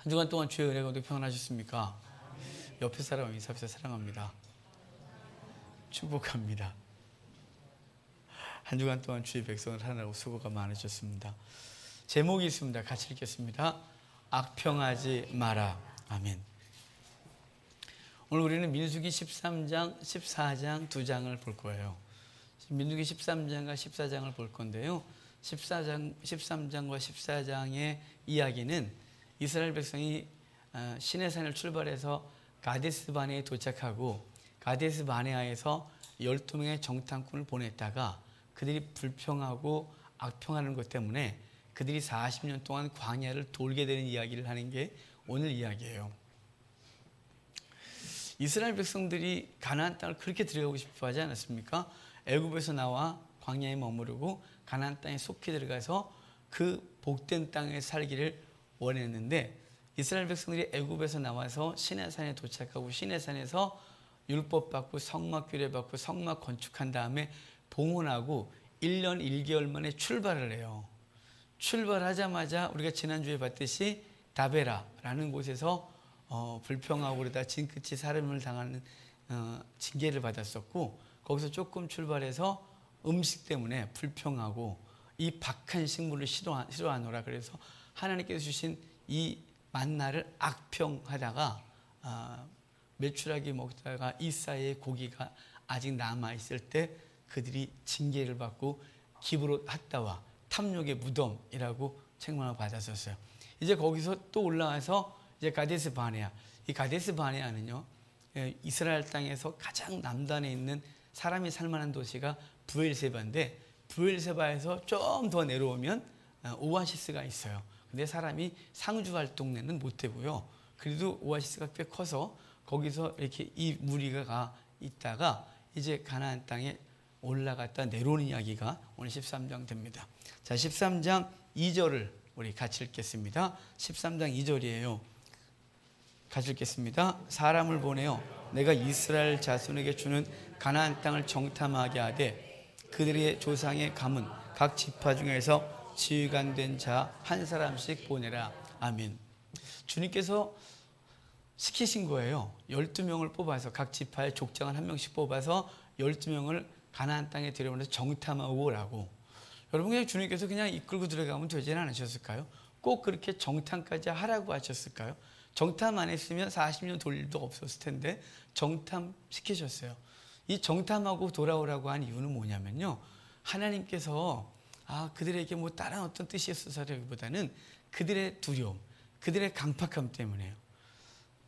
한 주간 동안 주의 은혜가 어떻게 평안하셨습니까? 옆에 사람 인사합시다. 사랑합니다. 축복합니다. 한 주간 동안 주의 백성을 하느라고 수고가 많으셨습니다. 제목이 있습니다. 같이 읽겠습니다. 악평하지 마라. 아멘. 오늘 우리는 민수기 13장, 14장 두 장을 볼 거예요. 민수기 13장과 14장을 볼 건데요. 13장과 14장의 이야기는 이스라엘 백성이 시내산을 출발해서 가데스 바네에 도착하고 가데스 바네아에서 12명의 정탐꾼을 보냈다가 그들이 불평하고 악평하는 것 때문에 그들이 40년 동안 광야를 돌게 되는 이야기를 하는 게 오늘 이야기예요. 이스라엘 백성들이 가나안 땅을 그렇게 들어가고 싶어 하지 않았습니까? 애굽에서 나와 광야에 머무르고 가나안 땅에 속히 들어가서 그 복된 땅에 살기를 원했는데 이스라엘 백성들이 애굽에서 나와서 시내산에 도착하고 시내산에서 율법 받고 성막 규례 받고 성막 건축한 다음에 봉헌하고 1년 1개월 만에 출발을 해요. 출발하자마자 우리가 지난주에 봤듯이 다베라라는 곳에서 불평하고 그러다 진끝이 사름을 당하는 징계를 받았었고, 거기서 조금 출발해서 음식 때문에 불평하고 이 박한 식물을 싫어하노라 그래서 하나님께서 주신 이 만나를 악평하다가 메추라기 먹다가 이 사이에 고기가 아직 남아있을 때 그들이 징계를 받고 기브롯 핫다와 탐욕의 무덤이라고 책망을 받았었어요. 이제 거기서 또 올라와서 이제 가데스 바네아. 이 가데스 바네아는요, 이스라엘 땅에서 가장 남단에 있는 사람이 살만한 도시가 브엘세바인데, 브엘세바에서 좀 더 내려오면 오아시스가 있어요. 근데 사람이 상주할 동네는 못 되고요. 그래도 오아시스가 꽤 커서 거기서 이렇게 이 무리가 있다가 이제 가나안 땅에 올라갔다 내려오는 이야기가 오늘 13장 됩니다. 자, 13장 2절을 우리 같이 읽겠습니다. 13장 2절이에요. 같이 읽겠습니다. 사람을 보내어 내가 이스라엘 자손에게 주는 가나안 땅을 정탐하게 하되 그들의 조상의 가문 각 지파 중에서 지휘관된 자 한 사람씩 보내라. 아멘. 주님께서 시키신 거예요. 12명을 뽑아서 각 지파의 족장을 한 명씩 뽑아서 12명을 가나안 땅에 데려오면서 정탐하고 오라고. 여러분, 그냥 주님께서 그냥 이끌고 들어가면 되지는 않으셨을까요? 꼭 그렇게 정탐까지 하라고 하셨을까요? 정탐 안 했으면 40년 돌 일도 없었을 텐데 정탐 시키셨어요. 이 정탐하고 돌아오라고 한 이유는 뭐냐면요, 하나님께서 그들에게 뭐 다른 어떤 뜻이 있어서라기보다는 그들의 두려움, 그들의 강팍함 때문에요.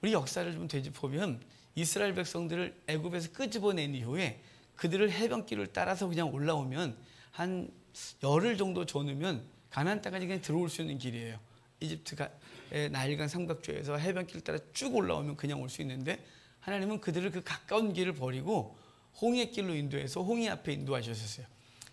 우리 역사를 좀 되짚어보면 이스라엘 백성들을 애굽에서 끄집어낸 이후에 그들을 해변길을 따라서 그냥 올라오면 한 열흘 정도 저으면 가나안 땅까지 그냥 들어올 수 있는 길이에요. 이집트가 나일강 삼각조에서 해변길 따라 쭉 올라오면 그냥 올 수 있는데, 하나님은 그들을 그 가까운 길을 버리고 홍해 길로 인도해서 홍해 앞에 인도하셨어요.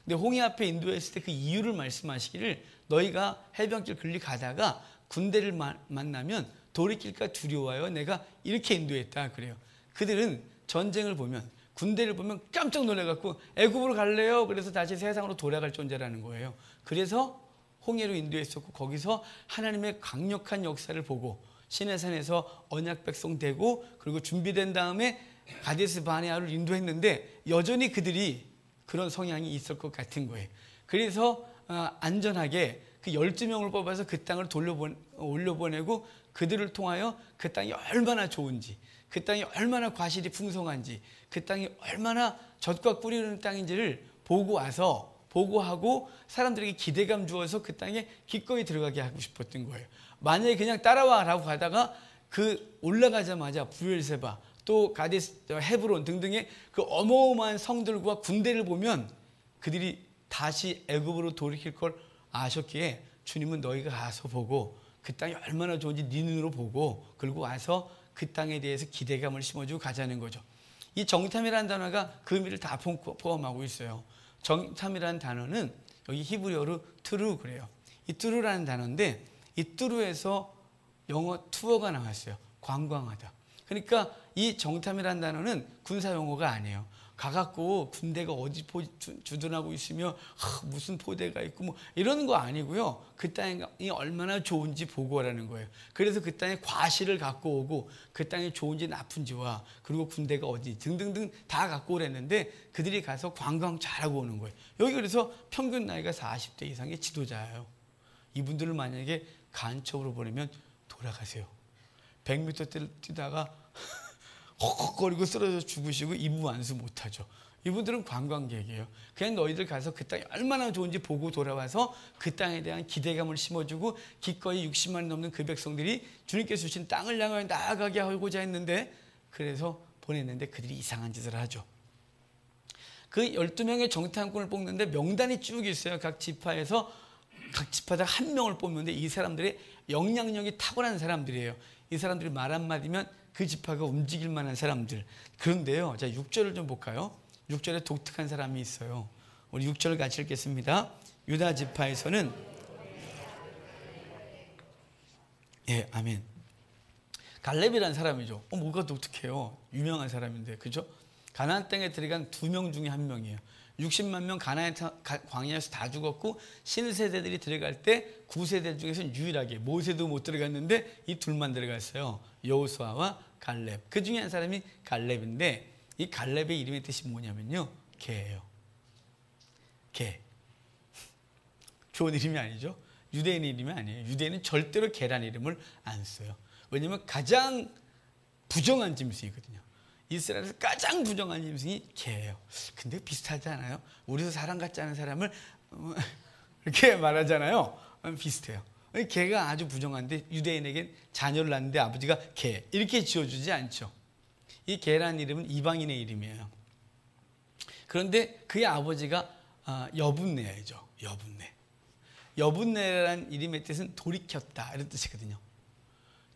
근데 홍해 앞에 인도했을 때 그 이유를 말씀하시기를, 너희가 해변길 길리 가다가 군대를 만나면 돌이킬까 두려워요. 내가 이렇게 인도했다 그래요. 그들은 전쟁을 보면, 군대를 보면 깜짝 놀라갖고 애굽으로 갈래요. 그래서 다시 세상으로 돌아갈 존재라는 거예요. 그래서 홍해로 인도했었고, 거기서 하나님의 강력한 역사를 보고 시내산에서 언약 백성 되고, 그리고 준비된 다음에 가데스 바네아를 인도했는데 여전히 그들이 그런 성향이 있을 것 같은 거예요. 그래서 안전하게 그 12명을 뽑아서 그 땅을 올려보내고 그들을 통하여 그 땅이 얼마나 좋은지, 그 땅이 얼마나 과실이 풍성한지, 그 땅이 얼마나 젖과 꿀이 흐르는 땅인지를 보고하고 사람들에게 기대감 주어서 그 땅에 기꺼이 들어가게 하고 싶었던 거예요. 만약에 그냥 따라와라고 가다가 그 올라가자마자 브엘세바, 또 가데스, 헤브론 등등의 그 어마어마한 성들과 군대를 보면 그들이 다시 애굽으로 돌이킬 걸 아셨기에 주님은 너희가 가서 보고 그 땅이 얼마나 좋은지 네 눈으로 보고, 그리고 와서 그 땅에 대해서 기대감을 심어주고 가자는 거죠. 이 정탐이라는 단어가 그 의미를 다 포함하고 있어요. 정탐이라는 단어는 여기 히브리어로 트루 그래요. 이 트루라는 단어인데, 이 트루에서 영어 투어가 나왔어요. 관광하다. 그러니까 이 정탐이라는 단어는 군사 용어가 아니에요. 가갖고 군대가 어디 주둔하고 있으며 무슨 포대가 있고 뭐 이러는 거 아니고요. 그 땅이 얼마나 좋은지 보고 오라는 거예요. 그래서 그 땅에 과실을 갖고 오고 그 땅이 좋은지 나쁜지와 그리고 군대가 어디 등등등 다 갖고 오랬는데 그들이 가서 관광 잘하고 오는 거예요. 여기 그래서 평균 나이가 40대 이상의 지도자예요. 이분들을 만약에 간첩으로 보내면 돌아가세요. 100m 뛰다가 헉헉거리고 쓰러져 죽으시고 임무 완수 못하죠. 이분들은 관광객이에요. 그냥 너희들 가서 그 땅이 얼마나 좋은지 보고 돌아와서 그 땅에 대한 기대감을 심어주고 기꺼이 60만 넘는 그 백성들이 주님께서 주신 땅을 향하여 나아가게 하고자 했는데 그래서 보냈는데 그들이 이상한 짓을 하죠. 그 12명의 정탐꾼을 뽑는데 명단이 쭉 있어요. 각 지파에서 각 지파당 한 명을 뽑는데 이 사람들의 영향력이 탁월한 사람들이에요. 이 사람들이 말 한마디면 그 지파가 움직일 만한 사람들. 그런데요. 자, 6절을 좀 볼까요? 6절에 독특한 사람이 있어요. 우리 6절 같이 읽겠습니다. 유다 지파에서는 예, 아멘. 갈렙이라는 사람이죠. 뭐가 독특해요. 유명한 사람인데. 그죠? 가나안 땅에 들어간 2명 중에 1명이에요. 60만 명 광야에서 다 죽었고 신세대들이 들어갈 때 9세대 중에서는 유일하게 모세도 못 들어갔는데 이 둘만 들어갔어요. 여호수아와 갈렙. 그 중에 한 사람이 갈렙인데 이 갈렙의 이름의 뜻이 뭐냐면요. 개예요. 개. 좋은 이름이 아니죠. 유대인의 이름이 아니에요. 유대인은 절대로 개라는 이름을 안 써요. 왜냐하면 가장 부정한 짐승이거든요. 이스라엘에서 가장 부정한 짐승이 개예요. 근데 비슷하지 않아요? 우리도 사람 같지 않은 사람을 이렇게 말하잖아요. 비슷해요. 개가 아주 부정한데 유대인에겐 자녀를 낳는데 아버지가 개 이렇게 지어주지 않죠. 이 개라는 이름은 이방인의 이름이에요. 그런데 그의 아버지가 여분네죠. 여분네. 여분네라는 이름의 뜻은 돌이켰다 이런 뜻이거든요.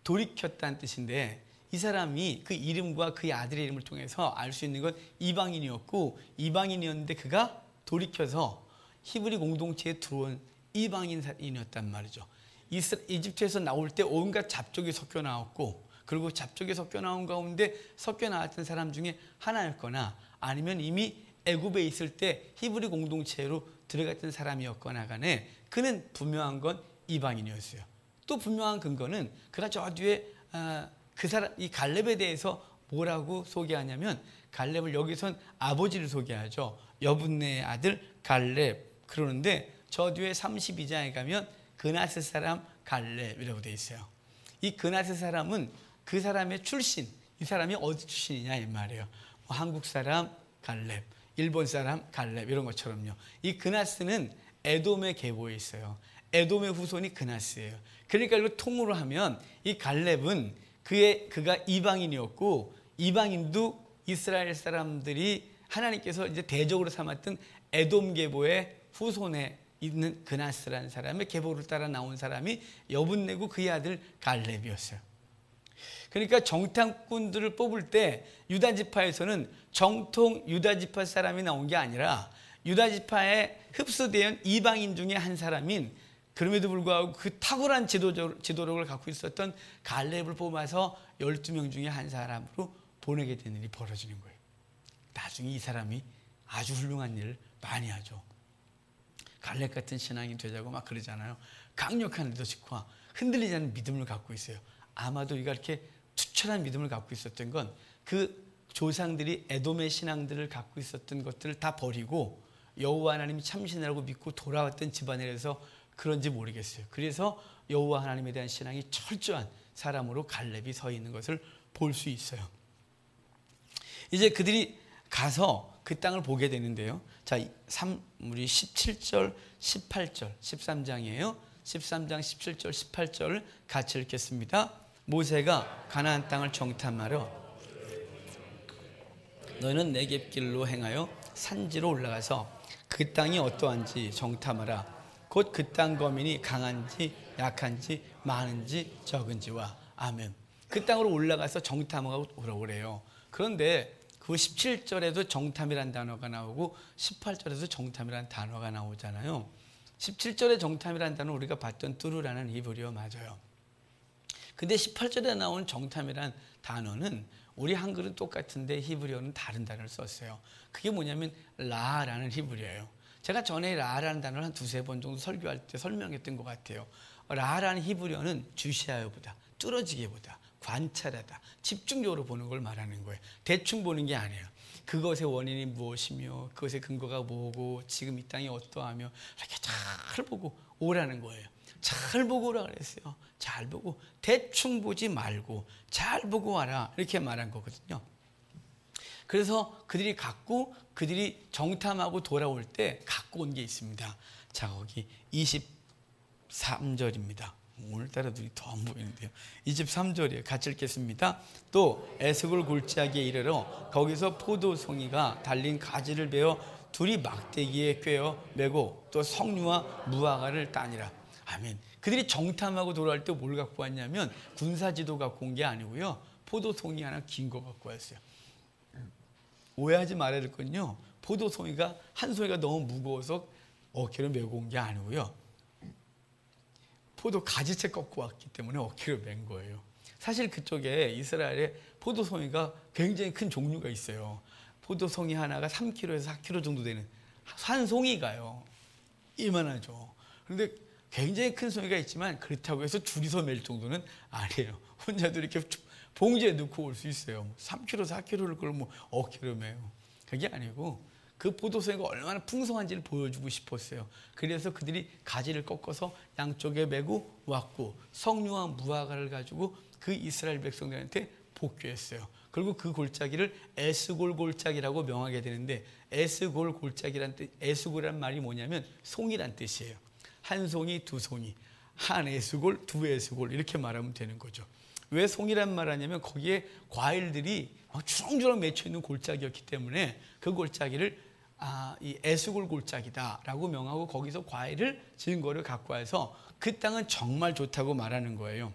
돌이켰다는 뜻인데 이 사람이 그 이름과 그의 아들의 이름을 통해서 알 수 있는 건 이방인이었고 이방인이었는데 그가 돌이켜서 히브리 공동체에 들어온 이방인이었단 말이죠. 이집트에서 나올 때 온갖 잡족이 섞여 나왔고 그리고 잡족이 섞여 나온 가운데 섞여 나왔던 사람 중에 하나였거나 아니면 이미 애굽에 있을 때 히브리 공동체로 들어갔던 사람이었거나 간에 그는 분명한 건 이방인이었어요. 또 분명한 근거는 그가 저 뒤에 그 사람 이 갈렙에 대해서 뭐라고 소개하냐면 갈렙을 여기선 아버지를 소개하죠. 여분네의 아들 갈렙. 그러는데 저 뒤에 32장에 가면 그나스 사람 갈렙이라고 되어 있어요. 이 그나스 사람은 그 사람의 출신, 이 사람이 어디 출신이냐 이 말이에요. 뭐 한국 사람 갈렙, 일본 사람 갈렙 이런 것처럼요. 이 그나스는 에돔의 계보에 있어요. 에돔의 후손이 그나스예요. 그러니까 이걸 통으로 하면 이 갈렙은 그가 이방인이었고 이방인도 이스라엘 사람들이 하나님께서 이제 대적으로 삼았던 에돔 계보의 후손에 있는 그나스라는 사람의 계보를 따라 나온 사람이 여분네고 그의 아들 갈렙이었어요. 그러니까 정탐꾼들을 뽑을 때 유다 지파에서는 정통 유다 지파 사람이 나온 게 아니라 유다 지파에 흡수된 이방인 중에 한 사람인 그럼에도 불구하고 그 탁월한 지도력을 갖고 있었던 갈렙을 뽑아서 12명 중에 한 사람으로 보내게 되는 일이 벌어지는 거예요. 나중에 이 사람이 아주 훌륭한 일을 많이 하죠. 갈렙 같은 신앙이 되자고 막 그러잖아요. 강력한 리더십과 흔들리지 않는 믿음을 갖고 있어요. 아마도 이가 이렇게 투철한 믿음을 갖고 있었던 건 그 조상들이 에돔의 신앙들을 갖고 있었던 것들을 다 버리고 여호와 하나님이 참신이라고 믿고 돌아왔던 집안이라서 그런지 모르겠어요. 그래서 여호와 하나님에 대한 신앙이 철저한 사람으로 갈렙이 서 있는 것을 볼 수 있어요. 이제 그들이 가서 그 땅을 보게 되는데요. 자, 우리 17절, 18절, 13장이에요. 13장 17절, 18절을 같이 읽겠습니다. 모세가 가나안 땅을 정탐하러 너희는 네겝길로 행하여 산지로 올라가서 그 땅이 어떠한지 정탐하라. 곧 그 땅 거민이 강한지 약한지 많은지 적은지와. 아멘. 그 땅으로 올라가서 정탐하고 오라오래요. 그런데 그 17절에도 정탐이라는 단어가 나오고 18절에도 정탐이라는 단어가 나오잖아요. 17절의 정탐이라는 단어는 우리가 봤던 뚜루라는 히브리어 맞아요. 근데 18절에 나온 정탐이란 단어는 우리 한글은 똑같은데 히브리어는 다른 단어를 썼어요. 그게 뭐냐면 라라는 히브리어예요. 제가 전에 라라는 단어를 한 두세 번 정도 설교할 때 설명했던 것 같아요. 라라는 히브리어는 주시하여보다, 뚫어지게보다, 관찰하다, 집중적으로 보는 걸 말하는 거예요. 대충 보는 게 아니에요. 그것의 원인이 무엇이며 그것의 근거가 뭐고 지금 이 땅이 어떠하며 이렇게 잘 보고 오라는 거예요. 잘 보고 오라 그랬어요. 잘 보고, 대충 보지 말고 잘 보고 와라, 이렇게 말한 거거든요. 그래서 그들이 정탐하고 돌아올 때 갖고 온 게 있습니다. 자, 거기 23절입니다. 오늘따라 눈이 더 안 보이는데요. 23절이에요. 같이 읽겠습니다. 또 에스골 골짜기에 이르러 거기서 포도송이가 달린 가지를 베어 둘이 막대기에 꿰어 메고 또 석류와 무화과를 따니라. 아멘. 그들이 정탐하고 돌아올 때 뭘 갖고 왔냐면 군사지도 갖고 온 게 아니고요, 포도송이 하나 긴 거 갖고 왔어요. 오해하지 말아야 될 건요, 포도송이가 한 송이가 너무 무거워서 어깨를 메고 온 게 아니고요, 포도 가지채 꺾고 왔기 때문에 어깨를 맨 거예요. 사실 그쪽에 이스라엘에 포도송이가 굉장히 큰 종류가 있어요. 포도송이 하나가 3kg에서 4kg 정도 되는 한 송이가요, 이만하죠. 그런데 굉장히 큰 송이가 있지만 그렇다고 해서 둘이서 맬 정도는 아니에요. 혼자도 이렇게 봉지에 넣고 올 수 있어요. 3kg, 4kg를 그걸 뭐 어깨로 메요. 그게 아니고 그 포도송이가 얼마나 풍성한지를 보여주고 싶었어요. 그래서 그들이 가지를 꺾어서 양쪽에 메고 왔고 석류와 무화과를 가지고 그 이스라엘 백성들한테 복귀했어요. 그리고 그 골짜기를 에스골 골짜기라고 명하게 되는데, 에스골 골짜기란 뜻, 에스골이란 말이 뭐냐면 송이란 뜻이에요. 한 송이, 두 송이, 한 에스골, 두 에스골, 이렇게 말하면 되는 거죠. 왜 송이란 말 하냐면 거기에 과일들이 막 주렁주렁 맺혀 있는 골짜기였기 때문에 그 골짜기를 이 에스골 골짜기다라고 명하고 거기서 과일을 증거를 갖고 와서 그 땅은 정말 좋다고 말하는 거예요.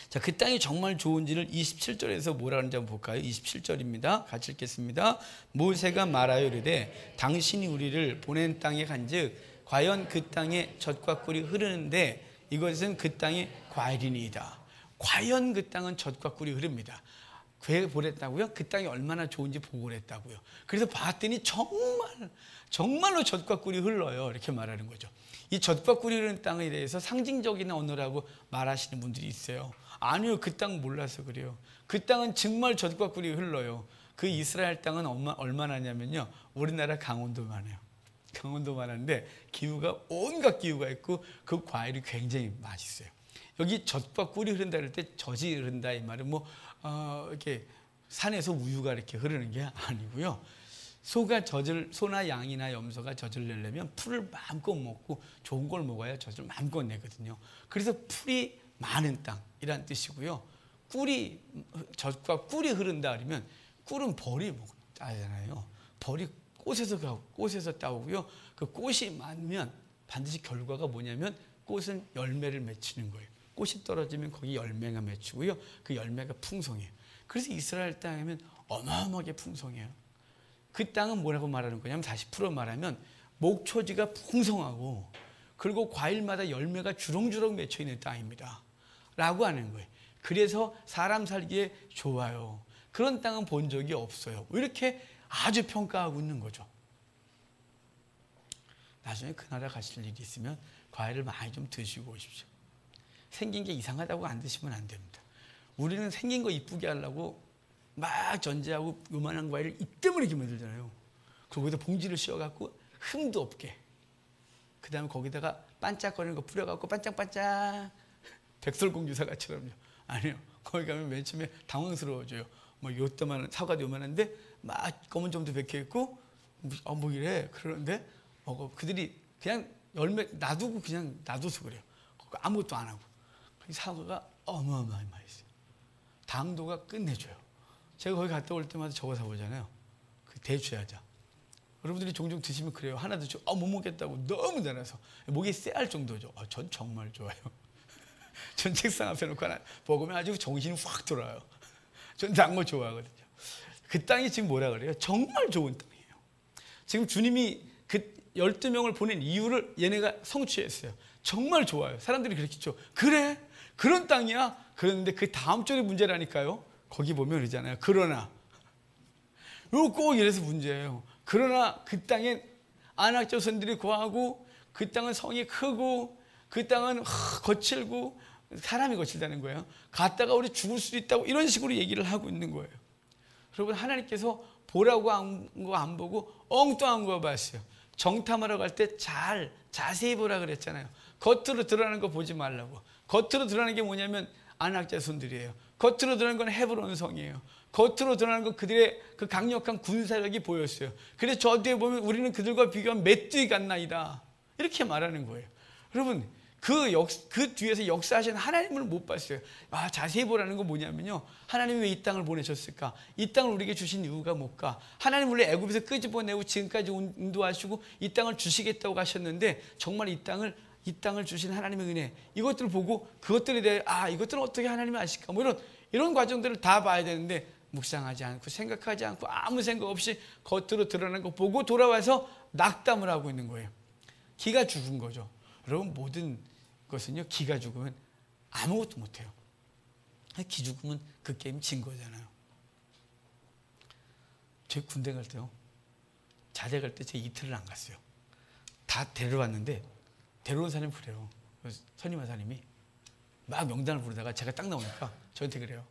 자, 그 땅이 정말 좋은지를 27절에서 뭐라 하는지 한번 볼까요? 27절입니다. 같이 읽겠습니다. 모세가 말하여 이르되 당신이 우리를 보낸 땅에 간즉 과연 그 땅에 젖과 꿀이 흐르는데 이것은 그 땅의 과일이니이다. 과연 그 땅은 젖과 꿀이 흐릅니다. 왜 보냈다고요? 그 땅이 얼마나 좋은지 보고 그랬다고요. 그래서 봤더니 정말로 젖과 꿀이 흘러요, 이렇게 말하는 거죠. 이 젖과 꿀이 흐르는 땅에 대해서 상징적인 언어라고 말하시는 분들이 있어요. 아니요, 그 땅 몰라서 그래요. 그 땅은 정말 젖과 꿀이 흘러요. 그 이스라엘 땅은 얼마나냐면요, 우리나라 강원도만 해요. 강원도만 한데 기후가 온갖 기후가 있고 그 과일이 굉장히 맛있어요. 여기 젖과 꿀이 흐른다 그럴 때 젖이 흐른다 이 말은 이렇게 산에서 우유가 이렇게 흐르는 게 아니고요. 소나 양이나 염소가 젖을 내려면 풀을 마음껏 먹고 좋은 걸 먹어야 젖을 마음껏 내거든요. 그래서 풀이 많은 땅이란 뜻이고요. 젖과 꿀이 흐른다 그러면 꿀은 벌이 따잖아요. 벌이 꽃에서 따오고요. 그 꽃이 많으면 반드시 결과가 뭐냐면 꽃은 열매를 맺히는 거예요. 꽃이 떨어지면 거기 열매가 맺히고요. 그 열매가 풍성해요. 그래서 이스라엘 땅이면 어마어마하게 풍성해요. 그 땅은 뭐라고 말하는 거냐면 40% 말하면 목초지가 풍성하고 그리고 과일마다 열매가 주렁주렁 맺혀 있는 땅입니다. 라고 하는 거예요. 그래서 사람 살기에 좋아요. 그런 땅은 본 적이 없어요. 이렇게 아주 평가하고 있는 거죠. 나중에 그 나라 가실 일이 있으면 과일을 많이 좀 드시고 오십시오. 생긴 게 이상하다고 안 드시면 안 됩니다. 우리는 생긴 거 이쁘게 하려고 막 전제하고 요만한 과일을 이때문에 이렇게 만들잖아요. 그리고 거기다 봉지를 씌워갖고 흠도 없게. 그 다음에 거기다가 반짝거리는 거 뿌려갖고 반짝반짝 백설공주 사과처럼요. 아니요. 거기 가면 맨 처음에 당황스러워져요. 요따만 사과도 요만한데 막 검은 점도 박혀있고 뭐 이래. 그러는데 그들이 그냥 열매 놔두고 그냥 놔둬서 그래요. 아무것도 안 하고. 사과가 어마어마하게 맛있어요. 당도가 끝내줘요. 제가 거기 갔다 올 때마다 저거 사오잖아요. 그 대추야자. 여러분들이 종종 드시면 그래요. 하나 드시고 못 먹겠다고 너무 달아서 목이 쎄할 정도죠. 전 정말 좋아요. 전 책상 앞에 놓고 하나 먹으면 아주 정신이 확 돌아요. 전 단 거 좋아하거든요. 그 땅이 지금 뭐라 그래요? 정말 좋은 땅이에요. 지금 주님이 그 12명을 보낸 이유를 얘네가 성취했어요. 정말 좋아요. 사람들이 그렇게 죠. 그래? 그런 땅이야? 그런데 그 다음 쪽이 문제라니까요. 거기 보면 그러잖아요. 그러나 이거 꼭 이래서 문제예요. 그러나 그 땅엔 아낙 자손들이 거하고 그 땅은 성이 크고 그 땅은 거칠고 사람이 거칠다는 거예요. 갔다가 우리 죽을 수도 있다고 이런 식으로 얘기를 하고 있는 거예요. 여러분, 하나님께서 보라고 한 거 안 보고 엉뚱한 거 봤어요. 정탐하러 갈 때 자세히 보라 그랬잖아요. 겉으로 드러나는 거 보지 말라고. 겉으로 드러나는 게 뭐냐면 아낙 자손들이에요. 겉으로 드러나는 건 헤브론 성이에요. 겉으로 드러나는 건 그들의 그 강력한 군사력이 보였어요. 그래서 저 뒤에 보면 우리는 그들과 비교하면 메뚜기 같나이다, 이렇게 말하는 거예요. 여러분, 그 뒤에서 역사하신 하나님을 못 봤어요. 자세히 보라는 건 뭐냐면요, 하나님이 왜 이 땅을 보내셨을까? 이 땅을 우리에게 주신 이유가 뭘까? 하나님 원래 애굽에서 끄집어내고 지금까지 인도하시고 이 땅을 주시겠다고 하셨는데, 정말 이 땅을 주신 하나님의 은혜, 이것들을 보고 그것들에 대해 이것들은 어떻게 하나님이 아실까? 뭐 이런 과정들을 다 봐야 되는데, 묵상하지 않고 생각하지 않고 아무 생각 없이 겉으로 드러나는 거 보고 돌아와서 낙담을 하고 있는 거예요. 기가 죽은 거죠. 여러분, 모든 것은요, 기가 죽으면 아무것도 못해요. 기 죽으면 그 게임 진 거잖아요. 제 군대 갈 때요, 자대 갈 때 제 이틀을 안 갔어요. 다 데려왔는데, 데려온 사람이 그래요. 선임 하사님이 막 명단을 부르다가 제가 딱 나오니까 저한테 그래요.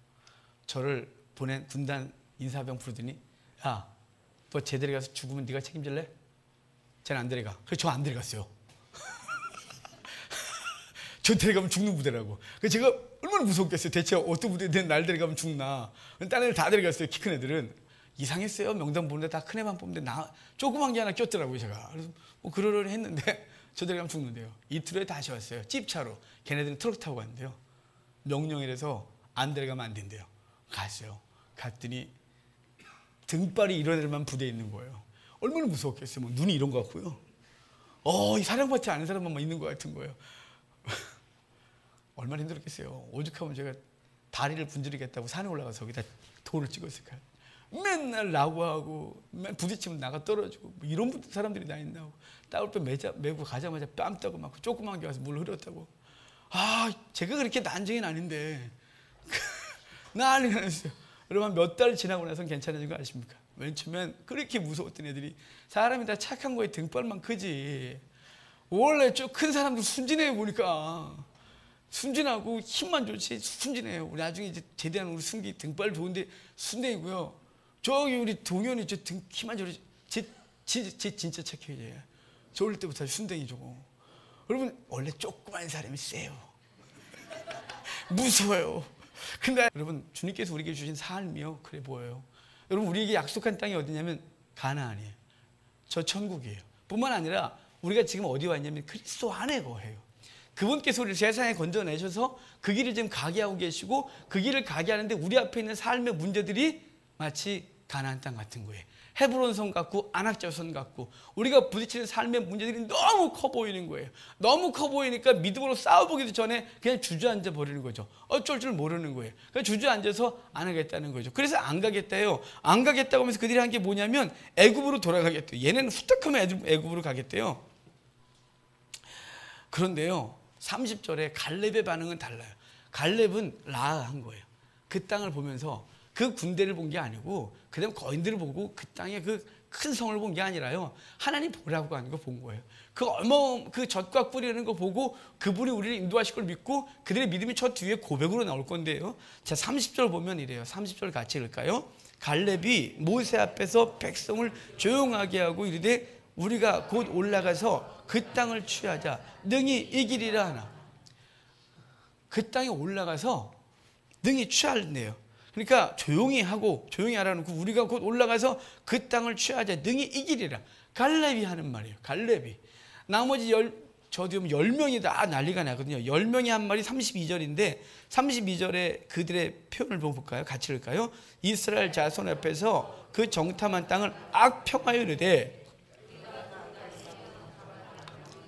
저를 보낸 군단 인사병 부르더니, 야, 너 제대로 가서 죽으면 네가 책임질래? 쟤는 안 데려가. 그래서 저 안 데려갔어요. 저 데려가면 죽는 부대라고. 그래서 제가 얼마나 무섭겠어요. 대체 어떤 부대에 날 데려가면 죽나. 딴 애들 다 데려갔어요. 키 큰 애들은. 이상했어요. 명단 보는데 다 큰 애만 뽑는데 나 조그만 게 하나 꼈더라고요. 제가. 그래서 뭐 그러려니 했는데 저 데려가면 죽는데요. 이틀 후에 다시 왔어요. 찝차로. 걔네들은 트럭 타고 갔는데요. 명령이라서 안 데려가면 안 된대요. 갔어요. 갔더니 등발이 이런 애들만 부대에 있는 거예요. 얼마나 무서웠겠어요. 뭐 눈이 이런 거 같고요. 이 사랑받지 않은 사람만 있는 것 같은 거예요. 얼마나 힘들었겠어요. 오죽하면 제가 다리를 분질리겠다고 산에 올라가서 거기다 돌을 찍었을까요? 맨날 라고하고 맨날 부딪히면 나가 떨어지고 뭐 이런 사람들이 다 있나고, 따올 때 메고 가자마자 뺨 따고 막 조그만 게 와서 물 흐렸다고. 제가 그렇게 난쟁이는 아닌데 난리가 났어요. 여러분, 몇 달 지나고 나서는 괜찮아진 거 아십니까? 맨 처음엔 그렇게 무서웠던 애들이, 사람이 다 착한 거에 등발만 크지, 원래 좀 큰 사람들 순진해요. 보니까 순진하고 힘만 좋지 순진해요. 우리 나중에 이제 제대한 우리 순기 등발 좋은데 순댕이고요. 저기 우리 동현이 저 등 키만 저리 진짜 착해요. 저 어릴 때부터 순댕이 저거. 여러분, 원래 조그만 사람이 세요. 무서워요. 근데 여러분, 주님께서 우리에게 주신 삶이요, 그래 보여요. 여러분, 우리에게 약속한 땅이 어디냐면 가나안이에요. 저 천국이에요. 뿐만 아니라 우리가 지금 어디 왔냐면 그리스도 안에 거해요. 그분께서 우리를 세상에 건져내셔서 그 길을 지금 가게 하고 계시고, 그 길을 가게 하는데 우리 앞에 있는 삶의 문제들이 마치 가나안 땅 같은 거예요. 헤브론 성 같고 아낙 자손 같고, 우리가 부딪히는 삶의 문제들이 너무 커 보이는 거예요. 너무 커 보이니까 믿음으로 싸워보기도 전에 그냥 주저앉아 버리는 거죠. 어쩔 줄 모르는 거예요. 그래서 주저앉아서 안 하겠다는 거죠. 그래서 안 가겠대요. 안 가겠다고 하면서 그들이 한 게 뭐냐면 애굽으로 돌아가겠대요. 얘네는 후딱하면 애굽으로 가겠대요. 그런데요, 30절에 갈렙의 반응은 달라요. 갈렙은 라한 거예요. 그 땅을 보면서 그 군대를 본 게 아니고, 그 다음 거인들을 보고 그 땅의 그 큰 성을 본 게 아니라요, 하나님 보라고 하는 거 본 거예요. 그 젖과 꿀이라는 거 보고 그분이 우리를 인도하실 걸 믿고, 그들의 믿음이 저 뒤에 고백으로 나올 건데요. 자, 30절 보면 이래요. 30절 같이 읽을까요? 갈렙이 모세 앞에서 백성을 조용하게 하고 이르되, 우리가 곧 올라가서 그 땅을 취하자 능히 이기리라 하나. 그 땅에 올라가서 능히 취할래요. 그러니까 조용히 하라는 거, 우리가 곧 올라가서 그 땅을 취하자 능히 이기리라. 갈렙이 하는 말이에요. 갈렙이. 나머지 10명이 다 난리가 나거든요. 10명이 한 말이 32절인데 32절에 그들의 표현을 볼까요? 같이 읽을까요? 이스라엘 자손 앞에서 그 정탐한 땅을 악평하여 이르되,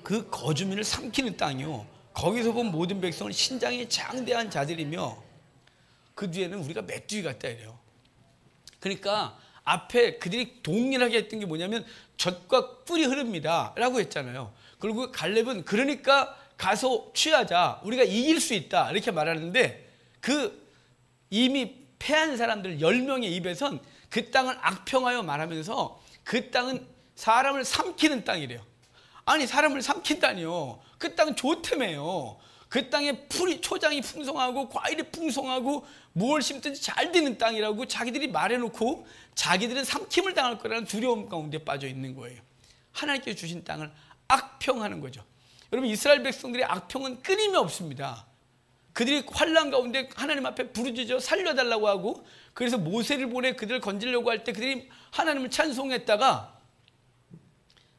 그 거주민을 삼키는 땅이요, 거기서 본 모든 백성은 신장이 장대한 자들이며, 그 뒤에는 우리가 메뚜기 같다 이래요. 그러니까 앞에 그들이 동일하게 했던 게 뭐냐면 젖과 뿔이 흐릅니다 라고 했잖아요. 그리고 갈렙은 그러니까 가서 취하자. 우리가 이길 수 있다. 이렇게 말하는데 그 이미 패한 사람들 10명의 입에선 그 땅을 악평하여 말하면서 그 땅은 사람을 삼키는 땅이래요. 아니 사람을 삼킨다니요. 그 땅은 좋다며요. 그 땅에 풀이 초장이 풍성하고 과일이 풍성하고 무엇을 심든지 잘 되는 땅이라고 자기들이 말해놓고 자기들은 삼킴을 당할 거라는 두려움 가운데 빠져 있는 거예요. 하나님께서 주신 땅을 악평하는 거죠. 여러분 이스라엘 백성들의 악평은 끊임이 없습니다. 그들이 환난 가운데 하나님 앞에 부르짖어 살려달라고 하고 그래서 모세를 보내 그들을 건지려고 할 때 그들이 하나님을 찬송했다가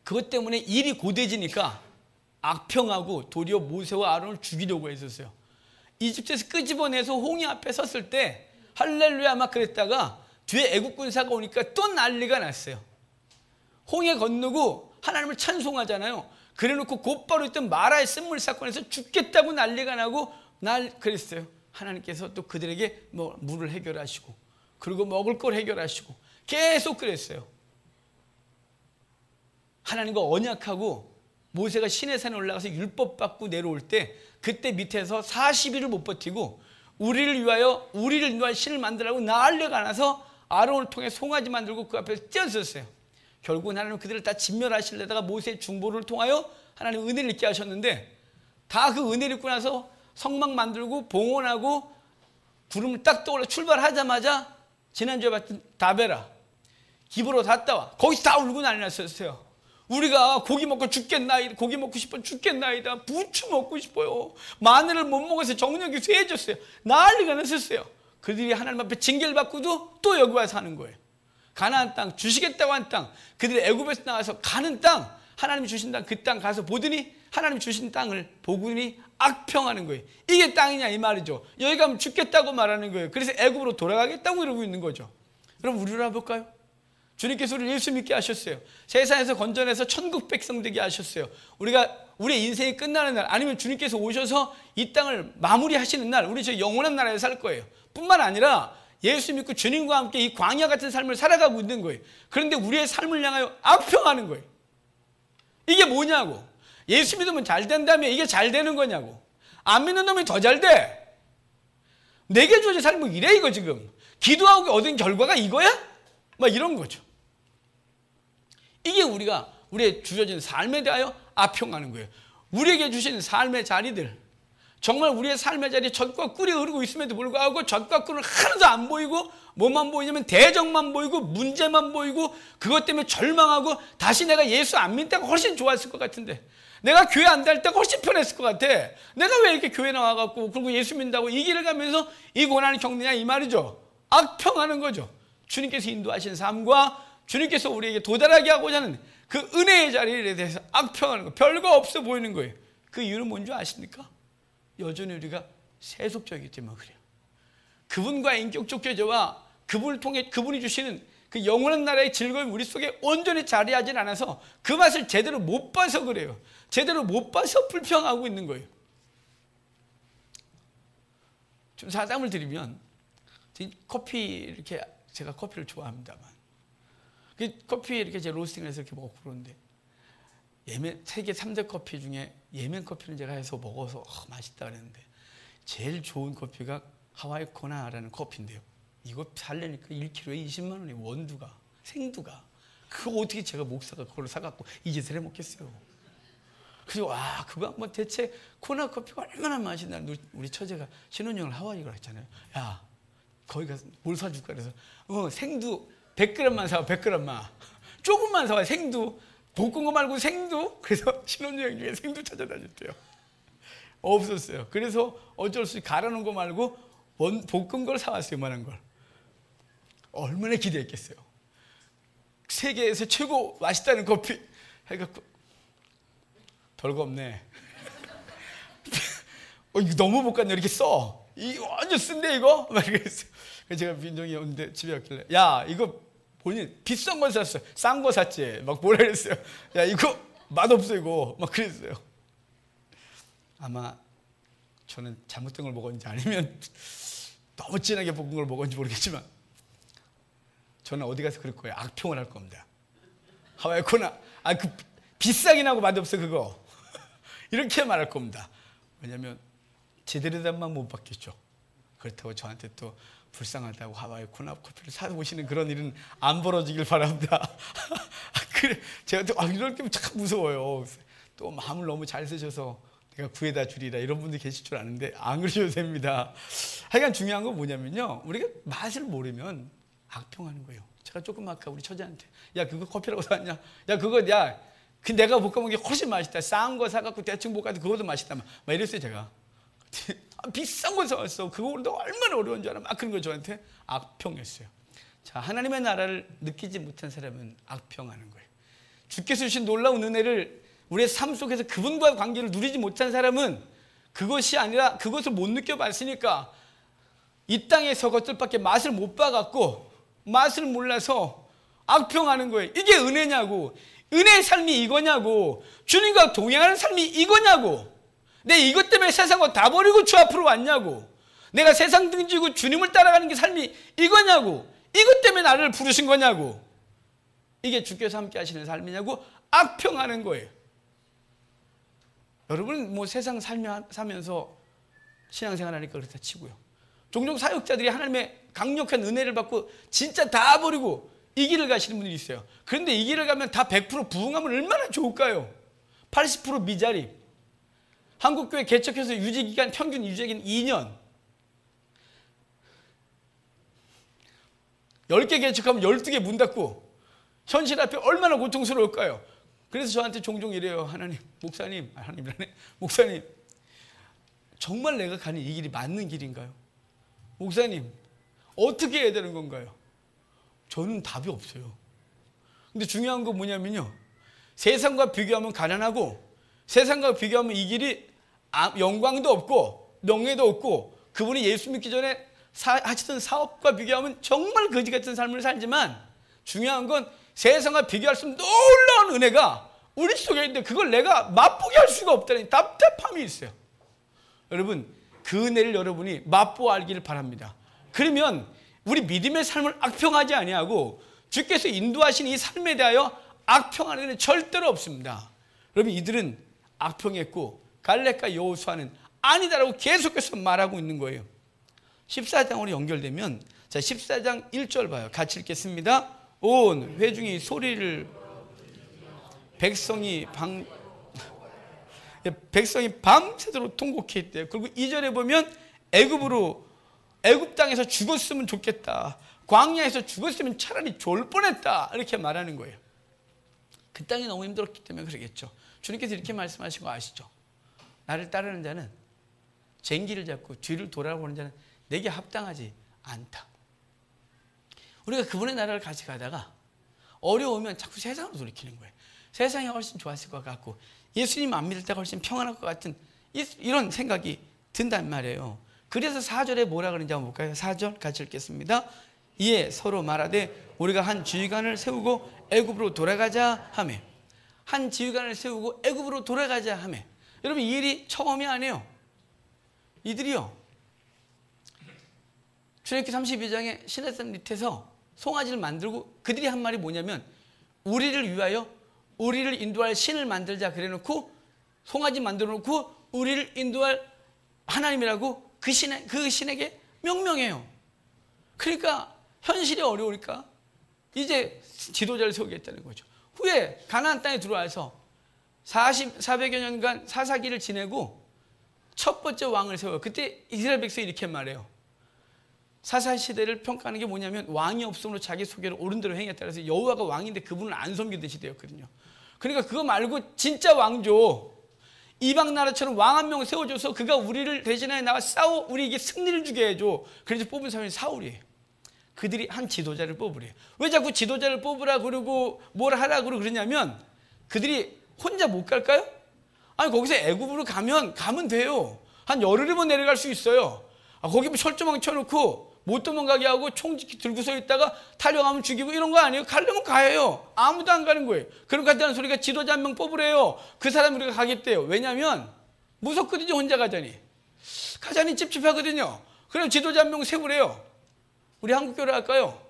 그것 때문에 일이 고돼지니까 악평하고 도리어 모세와 아론을 죽이려고 했었어요. 이집트에서 끄집어내서 홍해 앞에 섰을 때 할렐루야 막 그랬다가 뒤에 애국 군사가 오니까 또 난리가 났어요. 홍해 건너고 하나님을 찬송하잖아요. 그래놓고 곧바로 있던 마라의 쓴물 사건에서 죽겠다고 난리가 나고 그랬어요. 하나님께서 또 그들에게 뭐 물을 해결하시고 그리고 먹을 걸 해결하시고 계속 그랬어요. 하나님과 언약하고 모세가 시내산에 올라가서 율법 받고 내려올 때 그때 밑에서 40일을 못 버티고 우리를 위하여 신을 만들라고 난리가 나서 아론을 통해 송아지 만들고 그 앞에서 뛰었었어요. 결국은 하나님은 그들을 다 진멸하시려다가 모세의 중보를 통하여 하나님 은혜를 있게 하셨는데 다 그 은혜를 입고 나서 성막 만들고 봉헌하고 구름을 딱 떠올라 출발하자마자 지난주에 봤던 다베라 기브로 갔다 와 거기서 다 울고 난리 났었어요. 우리가 고기 먹고 죽겠나이다. 고기 먹고 싶어 죽겠나이다. 부추 먹고 싶어요. 마늘을 못 먹어서 정력이 쇠해졌어요. 난리가 났었어요. 그들이 하나님 앞에 징계를 받고도 또 여기 와서 사는 거예요. 가나안 땅 주시겠다고 한 땅 그들이 애굽에서 나와서 가는 땅 하나님이 주신 땅 그 땅 가서 보더니 하나님이 주신 땅을 보더니 악평하는 거예요. 이게 땅이냐 이 말이죠. 여기 가면 죽겠다고 말하는 거예요. 그래서 애굽으로 돌아가겠다고 이러고 있는 거죠. 그럼 우리를 해볼까요? 주님께서 우리를 예수 믿게 하셨어요. 세상에서 건져내서 천국 백성 되게 하셨어요. 우리의 인생이 끝나는 날 아니면 주님께서 오셔서 이 땅을 마무리하시는 날 우리 저 영원한 나라에 살 거예요. 뿐만 아니라 예수 믿고 주님과 함께 이 광야 같은 삶을 살아가고 있는 거예요. 그런데 우리의 삶을 향하여 악평하는 거예요. 이게 뭐냐고. 예수 믿으면 잘 된다며 이게 잘 되는 거냐고. 안 믿는 놈이 더 잘 돼. 내게 주어진 삶은 이래 이거 지금. 기도하고 얻은 결과가 이거야? 막 이런 거죠. 이게 우리의 주어진 삶에 대하여 악평하는 거예요. 우리에게 주신 삶의 자리들 정말 우리의 삶의 자리에 젖과 꿀이 흐르고 있음에도 불구하고 젖과 꿀은 하나도 안 보이고 뭐만 보이냐면 대적만 보이고 문제만 보이고 그것 때문에 절망하고 다시 내가 예수 안 믿을 때가 훨씬 좋았을 것 같은데 내가 교회 안 다닐 때가 훨씬 편했을 것 같아. 내가 왜 이렇게 교회 나와갖고 그리고 예수 믿는다고 이 길을 가면서 이 고난을 겪느냐 이 말이죠. 악평하는 거죠. 주님께서 인도하신 삶과 주님께서 우리에게 도달하게 하고자 하는 그 은혜의 자리에 대해서 악평하는 거 별거 없어 보이는 거예요. 그 이유는 뭔지 아십니까? 여전히 우리가 세속적이기 때문에 그래요. 그분과의 인격적 교제와 그분을 통해 그분이 주시는 그 영원한 나라의 즐거움이 우리 속에 온전히 자리하지 않아서 그 맛을 제대로 못 봐서 그래요. 제대로 못 봐서 불평하고 있는 거예요. 좀 사담을 드리면 커피 이렇게 제가 커피를 좋아합니다만 커피 이렇게 제 로스팅해서 이렇게 먹고 그러는데 세계 3대 커피 중에 예멘 커피는 제가 해서 먹어서 맛있다 그랬는데 제일 좋은 커피가 하와이 코나라는 커피인데요. 이거 살려니까 1kg에 20만 원이 원두가 생두가 그거 어떻게 제가 목사가 그걸 사갖고 이 짓을 해먹겠어요. 그래서 그거 한번 대체 코나 커피가 얼마나 맛있나. 우리 처제가 신혼여행을 하와이 가라 했잖아요. 야 거기 가서 뭘 사줄까 그래서 생두 100g만 사와 100g만 조금만 사와 생두 볶은 거 말고 생두. 그래서 신혼여행 중에 생두 찾아다녔대요. 없었어요. 그래서 어쩔 수 없이 갈아놓은 거 말고 볶은 걸 사왔어요. 이만한 걸. 얼마나 기대했겠어요. 세계에서 최고 맛있다는 커피 해갖고 별거 없네. 이거 너무 볶았네. 이렇게 써. 이거 완전 쓴데 이거? 막 그랬어요. 그래서 제가 민정이 오는데 집에 왔길래 야 이거 본인 비싼 걸 샀어요. 싼 거 샀지. 막 뭐라 그랬어요. 야 이거 맛없어 이거. 막 그랬어요. 아마 저는 잘못된 걸 먹었는지 아니면 너무 진하게 볶은 걸 먹었는지 모르겠지만 저는 어디 가서 그럴 거예요. 악평을 할 겁니다. 하와이 코나 그 비싸긴 하고 맛없어 그거. 이렇게 말할 겁니다. 왜냐하면 제대로 된만 못 받겠죠. 그렇다고 저한테 또 불쌍하다고 하와이 코나프 커피를 사오시는 그런 일은 안 벌어지길 바랍니다. 그래, 제가 또 이럴 때 참 무서워요. 또 마음을 너무 잘 쓰셔서 내가 구해다 주리라 이런 분들이 계실 줄 아는데 안 그러셔도 됩니다. 하여간 중요한 건 뭐냐면요, 우리가 맛을 모르면 악평하는 거예요. 제가 조금 아까 우리 처제한테 야 그거 커피라고 사왔냐, 야 그거 야 그 내가 볶아먹은 게 훨씬 맛있다, 싼 거 사갖고 대충 볶아도 그것도 맛있다 막 이랬어요. 제가 비싼 거 사왔어, 그거보다 얼마나 어려운 줄 알아, 막 그런 거 저한테 악평했어요. 자, 하나님의 나라를 느끼지 못한 사람은 악평하는 거예요. 주께서 주신 놀라운 은혜를 우리의 삶 속에서 그분과의 관계를 누리지 못한 사람은 그것이 아니라 그것을 못 느껴봤으니까 이 땅에서 것들밖에 맛을 못 봐갖고 맛을 몰라서 악평하는 거예요. 이게 은혜냐고, 은혜의 삶이 이거냐고, 주님과 동행하는 삶이 이거냐고, 내 이것 때문에 세상을 다 버리고 주 앞으로 왔냐고, 내가 세상 등지고 주님을 따라가는 게 삶이 이거냐고, 이것 때문에 나를 부르신 거냐고, 이게 주께서 함께 하시는 삶이냐고 악평하는 거예요. 여러분 뭐 세상 살면서 신앙생활 하니까 그렇다 치고요, 종종 사역자들이 하나님의 강력한 은혜를 받고 진짜 다 버리고 이 길을 가시는 분들이 있어요. 그런데 이 길을 가면 다 100% 부흥하면 얼마나 좋을까요? 80% 미자립. 한국교회 개척해서 유지기간, 평균 유지기간 2년. 10개 개척하면 12개 문 닫고 현실 앞에 얼마나 고통스러울까요? 그래서 저한테 종종 이래요. 하나님, 목사님, 하나님이라네. 목사님, 정말 내가 가는 이 길이 맞는 길인가요? 목사님, 어떻게 해야 되는 건가요? 저는 답이 없어요. 근데 중요한 건 뭐냐면요, 세상과 비교하면 가난하고 세상과 비교하면 이 길이 영광도 없고 명예도 없고, 그분이 예수 믿기 전에 하시던 사업과 비교하면 정말 거지 같은 삶을 살지만, 중요한 건 세상과 비교할 수 없는 놀라운 은혜가 우리 속에 있는데 그걸 내가 맛보게 할 수가 없다는 답답함이 있어요. 여러분, 그 은혜를 여러분이 맛보아 알기를 바랍니다. 그러면 우리 믿음의 삶을 악평하지 아니하고 주께서 인도하신 이 삶에 대하여 악평하는 일은 절대로 없습니다. 여러분, 이들은 악평했고 갈렙과 여호수아는 아니다라고 계속해서 말하고 있는 거예요. 14장으로 연결되면, 자, 14장 1절 봐요. 같이 읽겠습니다. 온 회중이 소리를, 백성이 밤새도록 통곡했대요. 그리고 2절에 보면 애굽 땅에서 죽었으면 좋겠다, 광야에서 죽었으면 차라리 좋을 뻔했다, 이렇게 말하는 거예요. 그 땅이 너무 힘들었기 때문에 그러겠죠. 주님께서 이렇게 말씀하신 거 아시죠? 나를 따르는 자는 쟁기를 잡고 뒤를 돌아보는 자는 내게 합당하지 않다. 우리가 그분의 나라를 같이 가다가 어려우면 자꾸 세상으로 돌이키는 거예요. 세상이 훨씬 좋았을 것 같고 예수님 안 믿을 때가 훨씬 평안할 것 같은 이런 생각이 든단 말이에요. 그래서 4절에 뭐라 그러는지 한번 볼까요? 4절 같이 읽겠습니다. 이에 서로 말하되 우리가 한 지휘관을 세우고 애굽으로 돌아가자 하매. 한 지휘관을 세우고 애굽으로 돌아가자 하매. 여러분, 이 일이 처음이 아니에요. 이들이요, 출애굽기 32장에 시내산 밑에서 송아지를 만들고 그들이 한 말이 뭐냐면, 우리를 위하여 우리를 인도할 신을 만들자 그래놓고 송아지 만들어 놓고 우리를 인도할 하나님이라고 그 신에게 명명해요. 그러니까 현실이 어려우니까 이제 지도자를 세우겠다는 거죠. 후에 가나안 땅에 들어와서 400여 년간 사사기를 지내고 첫 번째 왕을 세워요. 그때 이스라엘 백성이 이렇게 말해요. 사사 시대를 평가하는 게 뭐냐면, 왕이 없음으로 자기 소개를 옳은 대로 행했다. 그래서 여호와가 왕인데 그분을 안 섬기던 시대였거든요. 그러니까 그거 말고 진짜 왕조, 이방 나라처럼 왕 한 명 세워줘서 그가 우리를 대신하여 나와 싸워 우리에게 승리를 주게 해줘. 그래서 뽑은 사람이 사울이에요. 그들이 한 지도자를 뽑으래요. 왜 자꾸 지도자를 뽑으라 그러고 뭘 하라 그러냐면, 그들이 혼자 못 갈까요? 아니, 거기서 애굽으로 가면 돼요. 한 열흘이면 내려갈 수 있어요. 거기 철조망 쳐놓고 못 도망가게 하고 총 들고 서 있다가 타령하면 죽이고 이런 거 아니에요? 가려면 가요. 아무도 안 가는 거예요. 그럼 갔다는 소리가 지도자 한 명 뽑으래요. 그 사람 우리가 가겠대요. 왜냐하면 무섭거든요. 혼자 가자니 찝찝하거든요. 그럼 지도자 한 명 세우래요. 우리 한국교회를 할까요?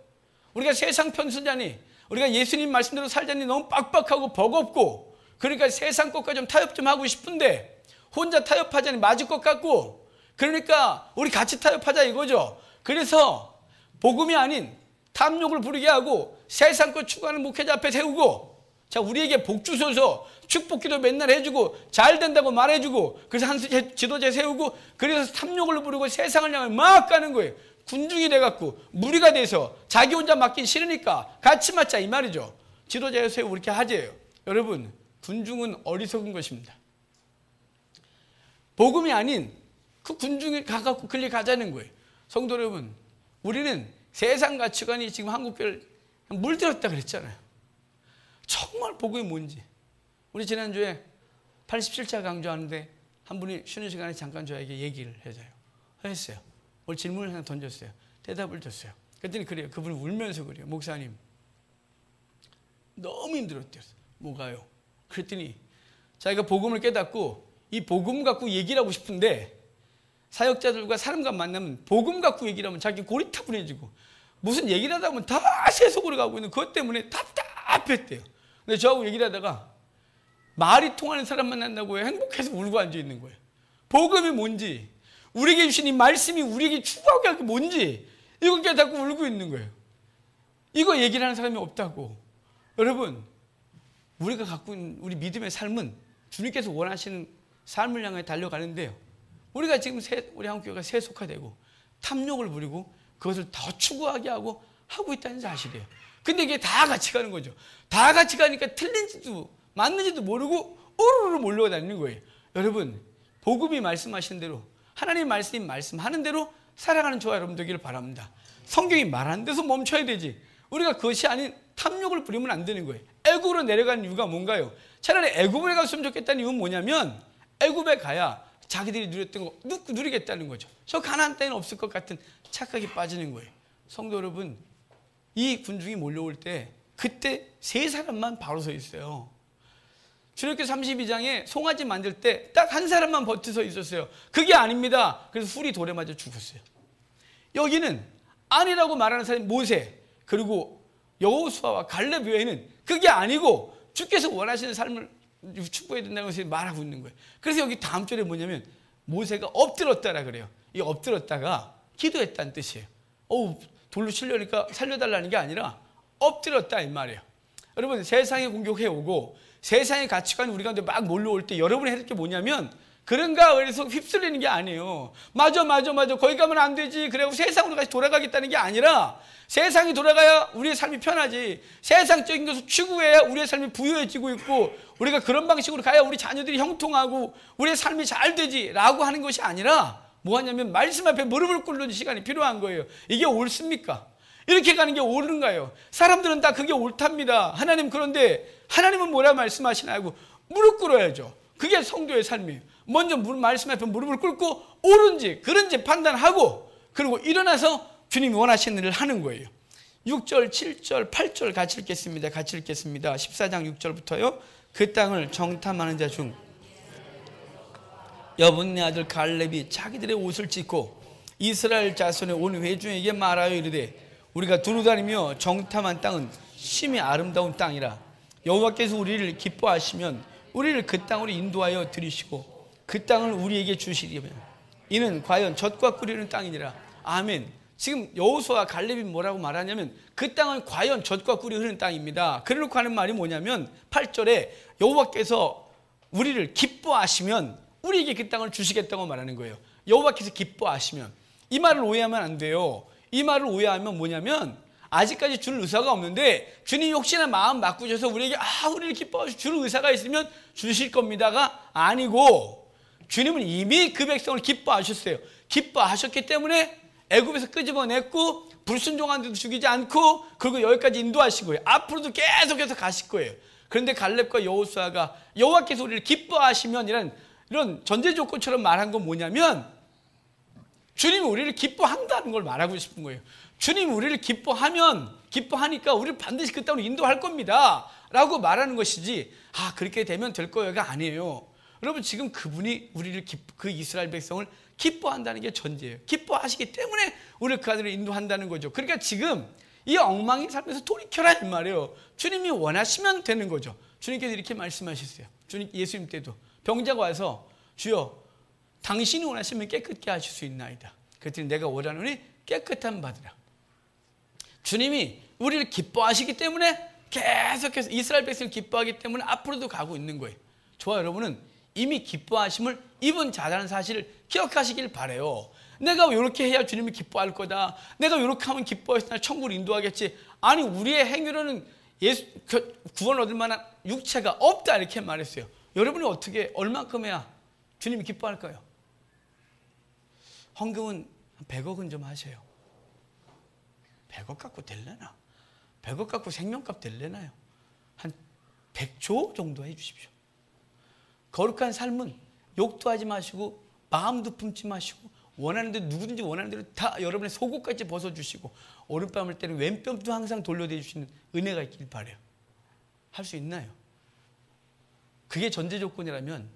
우리가 세상 편수자니, 우리가 예수님 말씀대로 살자니 너무 빡빡하고 버겁고 그러니까 세상 것과 좀 타협 좀 하고 싶은데 혼자 타협하자니 맞을 것 같고, 그러니까 우리 같이 타협하자 이거죠. 그래서 복음이 아닌 탐욕을 부리게 하고 세상 것 추구하는 목회자 앞에 세우고, 자, 우리에게 복 주소서 축복기도 맨날 해주고 잘 된다고 말해주고, 그래서 한 지도자 세우고, 그래서 탐욕을 부리고 세상을 향해 막 가는 거예요. 군중이 돼갖고 무리가 돼서 자기 혼자 맡긴 싫으니까 같이 맡자 이 말이죠. 지도자 세우고 이렇게 하재요. 여러분, 군중은 어리석은 것입니다. 복음이 아닌 그 군중에 가갖고 끌려 가자는 거예요. 성도 여러분, 우리는 세상 가치관이 지금 한국교회를 물들었다 그랬잖아요. 정말 복음이 뭔지. 우리 지난주에 87차 강조하는데 한 분이 쉬는 시간에 잠깐 저에게 얘기를 해줘요. 했어요. 오늘 질문을 하나 던졌어요. 대답을 줬어요. 그랬더니 그래요. 그분이 울면서 그래요. 목사님, 너무 힘들었대요. 뭐가요? 그랬더니 자기가 복음을 깨닫고 이 복음 갖고 얘기를 하고 싶은데 사역자들과 사람과 만나면 복음 갖고 얘기를 하면 자기 고리타분해지고 무슨 얘기를 하다 보면 다 세속으로 가고 있는 그것 때문에 답답했대요. 근데 저하고 얘기를 하다가 말이 통하는 사람 만난다고 행복해서 울고 앉아있는 거예요. 복음이 뭔지, 우리에게 주신 이 말씀이 우리에게 추구하게 할 게 뭔지 이거 깨닫고 울고 있는 거예요. 이거 얘기를 하는 사람이 없다고. 여러분, 우리가 갖고 있는 우리 믿음의 삶은 주님께서 원하시는 삶을 향해 달려가는데요, 우리가 지금 우리 한국교회가 세속화되고 탐욕을 부리고 그것을 더 추구하게 하고 있다는 사실이에요. 근데 이게 다 같이 가는 거죠. 다 같이 가니까 틀린지도 맞는지도 모르고 오르르 몰려다니는 거예요. 여러분, 복음이 말씀하시는 대로, 하나님의 말씀이 말씀하는 대로 살아가는 저와 여러분 되기를 바랍니다. 성경이 말하는 데서 멈춰야 되지, 우리가 그것이 아닌 탐욕을 부리면 안 되는 거예요. 애굽으로 내려간 이유가 뭔가요? 차라리 애굽에 갔으면 좋겠다는 이유는 뭐냐면 애굽에 가야 자기들이 누렸던 거 누리겠다는 거죠. 저 가나안 땅에는 없을 것 같은 착각이 빠지는 거예요. 성도 여러분, 이 군중이 몰려올 때 그때 세 사람만 바로 서 있어요. 출애굽기 32장에 송아지 만들 때 딱 한 사람만 버텨 서 있었어요. 그게 아닙니다. 그래서 훌이 돌에 맞아 죽었어요. 여기는 아니라고 말하는 사람이 모세, 그리고 여호수아와 갈렙 외에는 그게 아니고 주께서 원하시는 삶을 축복해야 된다는 것을 말하고 있는 거예요. 그래서 여기 다음 절에 뭐냐면 모세가 엎드렸다라 그래요. 이 엎드렸다가 기도했다는 뜻이에요. 돌로 치려니까 살려달라는 게 아니라 엎드렸다 이 말이에요. 여러분, 세상에 공격해오고 세상의 가치관이 우리 가운데 막 몰려올 때 여러분이 해야 될 게 뭐냐면 그런가 그래서 휩쓸리는 게 아니에요. 맞아 거기 가면 안 되지 그래고 세상으로 다시 돌아가겠다는 게 아니라 세상이 돌아가야 우리의 삶이 편하지, 세상적인 것을 추구해야 우리의 삶이 부유해지고 있고 우리가 그런 방식으로 가야 우리 자녀들이 형통하고 우리의 삶이 잘 되지 라고 하는 것이 아니라 뭐 하냐면 말씀 앞에 무릎을 꿇는 시간이 필요한 거예요. 이게 옳습니까? 이렇게 가는 게 옳은가요? 사람들은 다 그게 옳답니다. 하나님, 그런데 하나님은 뭐라 말씀하시나요? 무릎 꿇어야죠. 그게 성도의 삶이에요. 먼저 말씀 앞에 무릎을 꿇고 옳은지 그런지 판단하고 그리고 일어나서 주님이 원하시는 일을 하는 거예요. 6절, 7절, 8절 같이 읽겠습니다. 14장 6절부터요. 그 땅을 정탐하는 자 중 여분네 아들 갈렙이 자기들의 옷을 찢고 이스라엘 자손의 온 회중에게 말하여 이르되 우리가 두루다니며 정탐한 땅은 심히 아름다운 땅이라 여호와께서 우리를 기뻐하시면 우리를 그 땅으로 인도하여 들이시고 그 땅을 우리에게 주시리면 이는 과연 젖과 꿀이 땅이니라. 아멘. 지금 여호수아와 갈렙이 뭐라고 말하냐면 그 땅은 과연 젖과 꿀이 흐르는 땅입니다. 그러놓고 하는 말이 뭐냐면 8절에 여호와께서 우리를 기뻐하시면 우리에게 그 땅을 주시겠다고 말하는 거예요. 여호와께서 기뻐하시면. 이 말을 오해하면 안 돼요. 이 말을 오해하면 뭐냐면 아직까지 줄 의사가 없는데 주님이 혹시나 마음 바꾸셔서 우리에게 우리를 기뻐하시고 줄 의사가 있으면 주실 겁니다가 아니고 주님은 이미 그 백성을 기뻐하셨어요. 기뻐하셨기 때문에 애굽에서 끄집어냈고 불순종한 데도 죽이지 않고 그리고 여기까지 인도하시고요. 앞으로도 계속해서 가실 거예요. 그런데 갈렙과 여호수아가 여호와께서 우리를 기뻐하시면 이런 전제 조건처럼 말한 건 뭐냐면 주님이 우리를 기뻐한다는 걸 말하고 싶은 거예요. 주님이 우리를 기뻐하니까 우리를 반드시 그 땅으로 인도할 겁니다 라고 말하는 것이지 그렇게 되면 될 거예요가 아니에요. 여러분, 지금 그분이 우리를 그 이스라엘 백성을 기뻐한다는 게 전제예요. 기뻐하시기 때문에 우리를 그 안으로 인도한다는 거죠. 그러니까 지금 이 엉망인 삶에서 돌이켜라 이 말이에요. 주님이 원하시면 되는 거죠. 주님께서 이렇게 말씀하셨어요. 예수님 때도 병자가 와서 주여 당신이 원하시면 깨끗게 하실 수 있나이다. 그랬더니 내가 원하노니 깨끗함 받으라. 주님이 우리를 기뻐하시기 때문에 계속해서 이스라엘 백성을 기뻐하기 때문에 앞으로도 가고 있는 거예요. 저와 여러분은 이미 기뻐하심을 입은 자라는 사실을 기억하시길 바라요. 내가 이렇게 해야 주님이 기뻐할 거다. 내가 이렇게 하면 기뻐해서 날 천국을 인도하겠지. 아니 우리의 행위로는 구원 얻을 만한 육체가 없다 이렇게 말했어요. 여러분이 어떻게 얼만큼 해야 주님이 기뻐할까요? 헌금은 100억은 좀 하세요. 100억 갖고 될래나? 100억 갖고 생명값 될래나요? 한 100조 정도 해주십시오. 거룩한 삶은 욕도 하지 마시고 마음도 품지 마시고 원하는 대로 누구든지 원하는 대로 다 여러분의 속옷까지 벗어주시고 오른뺨을 때리는 왼뺨도 항상 돌려대주시는 은혜가 있길 바라요. 할 수 있나요? 그게 전제 조건이라면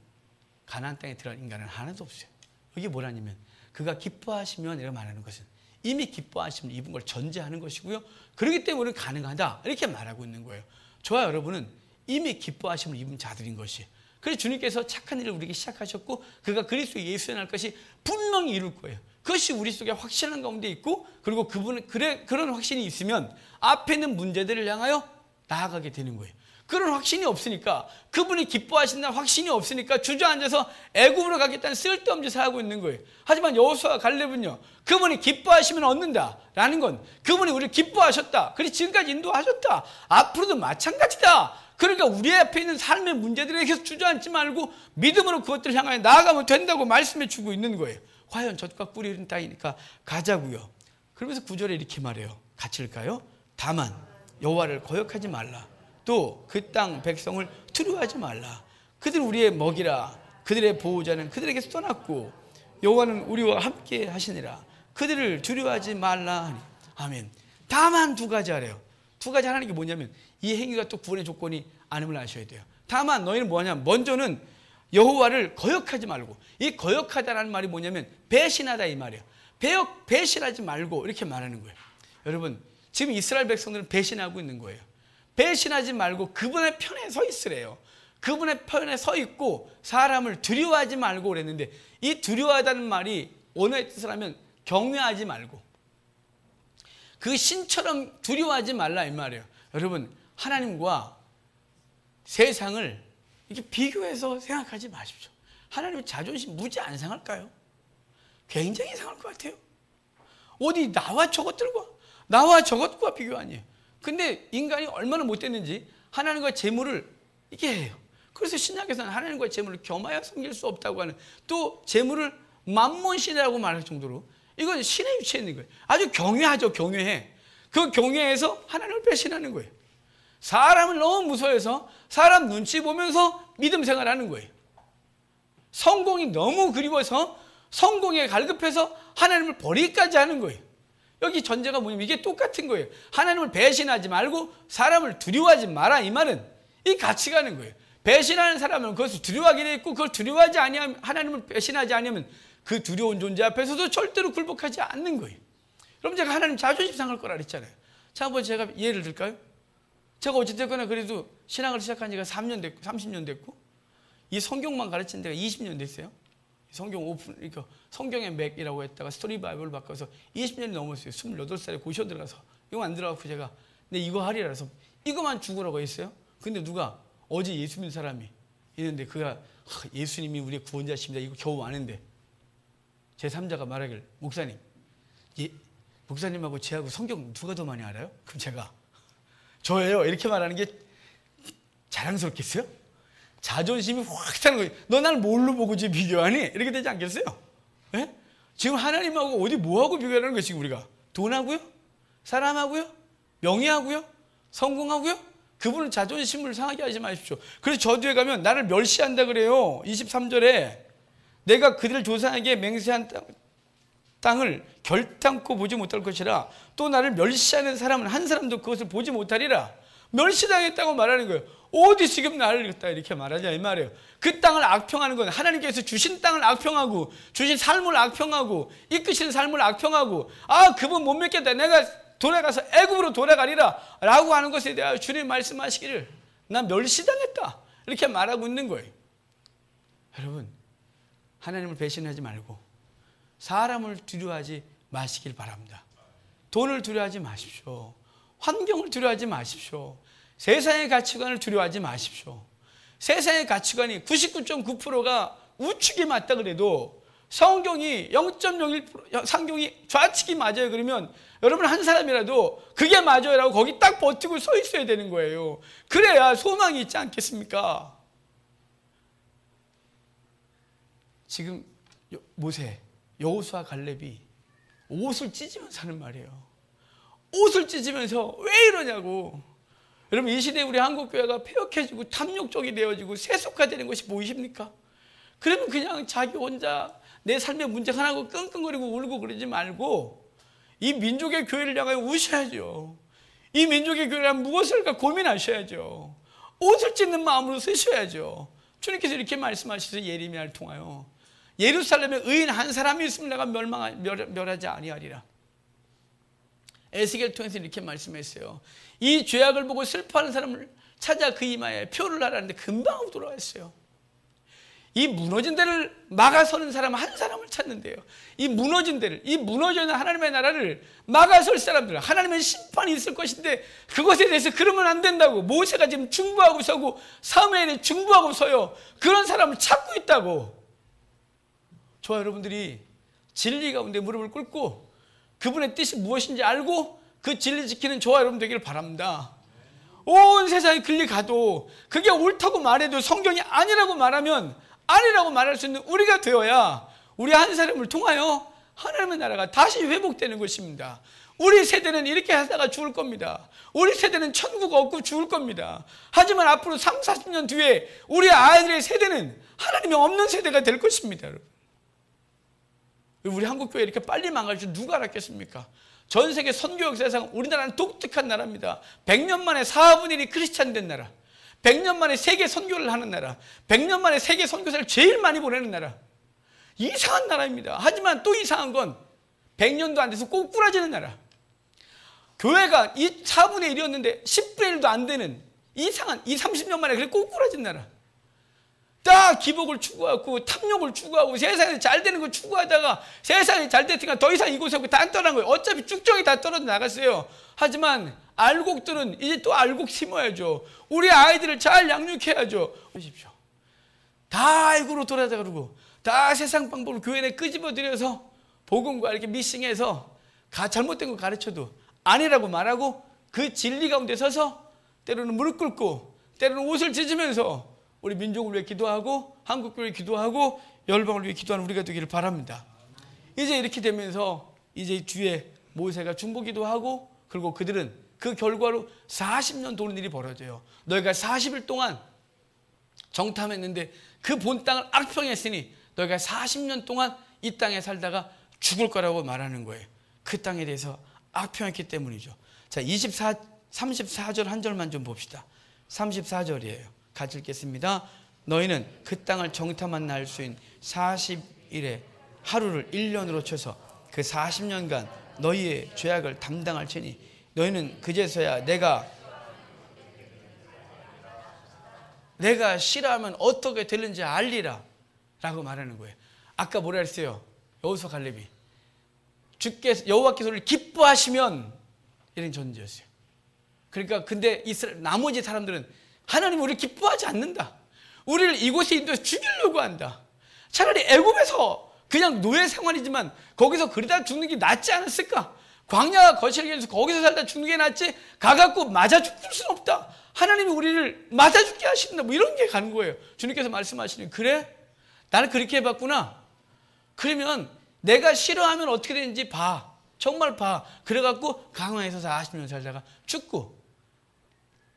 가나안 땅에 들어갈 인간은 하나도 없어요. 이게 뭐라냐면 그가 기뻐하시면 이렇게 말하는 것은 이미 기뻐하심을 입은 걸 전제하는 것이고요. 그렇기 때문에 우리는 가능하다 이렇게 말하고 있는 거예요. 저와 여러분은 이미 기뻐하심을 입은 자들인 것이. 그래서 주님께서 착한 일을 우리에게 시작하셨고 그가 그리스도 예수에 날 것이 분명히 이룰 거예요. 그것이 우리 속에 확신한 가운데 있고 그리고 그분은 그런 확신이 있으면 앞에 있는 문제들을 향하여 나아가게 되는 거예요. 그런 확신이 없으니까 그분이 기뻐하신다는 확신이 없으니까 주저앉아서 애굽으로 가겠다는 쓸데없는 짓을 하고 있는 거예요. 하지만 여호수아와 갈렙은요. 그분이 기뻐하시면 얻는다라는 건 그분이 우리를 기뻐하셨다. 그리고 지금까지 인도하셨다. 앞으로도 마찬가지다. 그러니까 우리 앞에 있는 삶의 문제들에 계속 주저앉지 말고 믿음으로 그것들을 향하여 나아가면 된다고 말씀해 주고 있는 거예요. 과연 젖과 꿀이 흐르는 땅이니까 가자고요. 그러면서 9절에 이렇게 말해요. 같이 읽을까요? 다만 여호와를 거역하지 말라. 또 그 땅 백성을 두려워하지 말라. 그들 우리의 먹이라. 그들의 보호자는 그들에게서 떠났고 여호와는 우리와 함께 하시니라. 그들을 두려워하지 말라 하니. 아멘. 다만 두 가지 하래요. 두 가지 하라는 게 뭐냐면 이 행위가 또 구원의 조건이 아님을 아셔야 돼요. 다만 너희는 뭐냐면 먼저는 여호와를 거역하지 말고. 이 거역하다라는 말이 뭐냐면 배신하다 이 말이에요. 배신하지 말고 이렇게 말하는 거예요. 여러분 지금 이스라엘 백성들은 배신하고 있는 거예요. 배신하지 말고 그분의 편에 서 있으래요. 그분의 편에 서 있고 사람을 두려워하지 말고 그랬는데 이 두려워하다는 말이 원어의 뜻을 하면 경외하지 말고 그 신처럼 두려워하지 말라 이 말이에요. 여러분 하나님과 세상을 이렇게 비교해서 생각하지 마십시오. 하나님의 자존심 무지 안 상할까요? 굉장히 상할 것 같아요. 어디 나와 저것과 비교 아니에요. 근데 인간이 얼마나 못됐는지 하나님과 재물을 이게 해요. 그래서 신약에서는 하나님과 재물을 겸하여 섬길 수 없다고 하는 또 재물을 만몬신이라고 말할 정도로 이건 신에 위치해 있는 거예요. 아주 경외하죠. 경외해. 그 경외해서 하나님을 배신하는 거예요. 사람을 너무 무서워해서 사람 눈치 보면서 믿음 생활하는 거예요. 성공이 너무 그리워서 성공에 갈급해서 하나님을 버리기까지 하는 거예요. 여기 전제가 뭐냐면 이게 똑같은 거예요. 하나님을 배신하지 말고 사람을 두려워하지 마라 이 말은 이 같이 가는 거예요. 배신하는 사람은 그것을 두려워하게 돼 있고 그걸 두려워하지 아니하면 하나님을 배신하지 않으면 그 두려운 존재 앞에서도 절대로 굴복하지 않는 거예요. 그럼 제가 하나님 자존심 상할 거라 그랬잖아요. 자, 한번 제가 예를 들까요? 제가 어찌됐거나 그래도 신앙을 시작한 지가 3년 됐고 30년 됐고 이 성경만 가르친 데가 20년 됐어요. 성경 오픈, 그러니까 성경의 맥이라고 했다가 스토리 바이블을 바꿔서 20년이 넘었어요. 28살에 고시원 들어가서 이거 안 들어가고 제가 근데 이거 하리라 해서 이거만 죽으라고 했어요. 근데 누가 어제 예수 믿는 사람이 있는데 그가 예수님이 우리의 구원자십니다. 이거 겨우 아는데 제3자가 말하길 목사님 목사님하고 제하고 성경 누가 더 많이 알아요? 그럼 제가 저예요 이렇게 말하는 게 자랑스럽겠어요? 자존심이 확 타는 거예요. 너 날 뭘로 보고 지금 비교하니? 이렇게 되지 않겠어요? 네? 지금 하나님하고 어디 뭐하고 비교하는 거예요 지금 우리가? 돈하고요? 사람하고요? 명예하고요? 성공하고요? 그분은 자존심을 상하게 하지 마십시오. 그래서 저주에 가면 나를 멸시한다 그래요. 23절에 내가 그들 조상에게 맹세한 땅을 결단코 보지 못할 것이라 또 나를 멸시하는 사람은 한 사람도 그것을 보지 못하리라. 멸시당했다고 말하는 거예요. 어디 지금 나를 갖다 이렇게 말하냐 이 말이에요. 그 땅을 악평하는 건 하나님께서 주신 땅을 악평하고 주신 삶을 악평하고 이끄시는 삶을 악평하고 아 그분 못 믿겠다 내가 돌아가서 애굽으로 돌아가리라 라고 하는 것에 대하여 주님 말씀하시기를 나 멸시당했다. 이렇게 말하고 있는 거예요. 여러분, 하나님을 배신하지 말고 사람을 두려워하지 마시길 바랍니다. 돈을 두려워하지 마십시오. 환경을 두려워하지 마십시오. 세상의 가치관을 두려워하지 마십시오. 세상의 가치관이 99.9%가 우측이 맞다 그래도 성경이 0.01% 성경이 좌측이 맞아요. 그러면 여러분 한 사람이라도 그게 맞아요라고 거기 딱 버티고 서 있어야 되는 거예요. 그래야 소망이 있지 않겠습니까? 지금 모세, 여호수아, 갈렙이 옷을 찢으면서 하는 말이에요. 옷을 찢으면서 왜 이러냐고. 여러분, 이 시대에 우리 한국교회가 폐역해지고 탐욕적이 되어지고 세속화되는 것이 보이십니까? 그러면 그냥 자기 혼자 내 삶의 문제 하나고 끙끙거리고 울고 그러지 말고 이 민족의 교회를 향하여 우셔야죠. 이 민족의 교회를 향하여 무엇을까 고민하셔야죠. 옷을 찢는 마음으로 쓰셔야죠. 주님께서 이렇게 말씀하시죠. 예레미야를 통하여 예루살렘에 의인 한 사람이 있으면 내가 멸하지 아니하리라. 에스겔 통해서 이렇게 말씀했어요. 이 죄악을 보고 슬퍼하는 사람을 찾아 그 이마에 표를 하라는데 금방 돌아왔어요. 이 무너진 데를 막아서는 사람 한 사람을 찾는데요. 이 무너진 데를, 이 무너져 있는 하나님의 나라를 막아설 사람들, 하나님의 심판이 있을 것인데 그것에 대해서 그러면 안 된다고 모세가 지금 중보하고 서고 사무엘이 중보하고 서요. 그런 사람을 찾고 있다고. 저와 여러분들이 진리 가운데 무릎을 꿇고 그분의 뜻이 무엇인지 알고 그 진리 지키는 저와 여러분 되기를 바랍니다. 온 세상에 글리 가도 그게 옳다고 말해도 성경이 아니라고 말하면 아니라고 말할 수 있는 우리가 되어야 우리 한 사람을 통하여 하나님의 나라가 다시 회복되는 것입니다. 우리 세대는 이렇게 하다가 죽을 겁니다. 우리 세대는 천국 없고 죽을 겁니다. 하지만 앞으로 30, 40년 뒤에 우리 아이들의 세대는 하나님이 없는 세대가 될 것입니다. 우리 한국교회 이렇게 빨리 망할 줄 누가 알았겠습니까? 전 세계 선교 역사상 우리나라는 독특한 나라입니다. 100년 만에 4분의 1이 크리스찬 된 나라, 100년 만에 세계 선교를 하는 나라, 100년 만에 세계 선교사를 제일 많이 보내는 나라. 이상한 나라입니다. 하지만 또 이상한 건 100년도 안 돼서 꼬꾸라지는 나라. 교회가 4분의 1이었는데 10분의 1도 안 되는 이상한 30년 만에 그렇게 꼬꾸라진 나라. 딱 기복을 추구하고 탐욕을 추구하고 세상에 잘 되는 걸 추구하다가 세상이 잘 됐으니까 더 이상 이곳에 다 떠난 거예요. 어차피 쭉정이 다 떨어져 나갔어요. 하지만 알곡들은 이제 또 알곡 심어야죠. 우리 아이들을 잘 양육해야죠. 보십시오. 다 알고로 돌아다 그러고 다 세상 방법을 교회 내 끄집어들여서 복음과 이렇게 미싱해서 잘못된 거 가르쳐도 아니라고 말하고 그 진리 가운데 서서 때로는 무릎 꿇고 때로는 옷을 찢으면서 우리 민족을 위해 기도하고 한국교회 기도하고 열방을 위해 기도하는 우리가 되기를 바랍니다. 이제 이렇게 되면서 이제 뒤에 모세가 중보기도 하고 그리고 그들은 그 결과로 40년 도는 일이 벌어져요. 너희가 40일 동안 정탐했는데 그 본 땅을 악평했으니 너희가 40년 동안 이 땅에 살다가 죽을 거라고 말하는 거예요. 그 땅에 대해서 악평했기 때문이죠. 자, 34절 한 절만 좀 봅시다. 34절이에요. 같이 읽겠습니다. 너희는 그 땅을 정탐한 날 수인 40일에 하루를 1년으로 쳐서 그 40년간 너희의 죄악을 담당할 테니 너희는 그제서야 내가 싫어하면 어떻게 되는지 알리라 라고 말하는 거예요. 아까 뭐라 했어요? 여호수아 갈렙이 여호와께서 기뻐하시면 이런 전제였어요. 그러니까 근데 나머지 사람들은 하나님 우리를 기뻐하지 않는다. 우리를 이곳에 인도해서 죽이려고 한다. 차라리 애굽에서 그냥 노예 생활이지만 거기서 그러다 죽는 게 낫지 않았을까? 광야 거칠게에서 거기서 살다 죽는 게 낫지 가갖고 맞아 죽을 수는 없다. 하나님이 우리를 맞아 죽게 하신다. 뭐 이런 게 가는 거예요. 주님께서 말씀하시는 그래? 나는 그렇게 해봤구나. 그러면 내가 싫어하면 어떻게 되는지 봐. 정말 봐. 그래갖고 강화에서 40년 살다가 죽고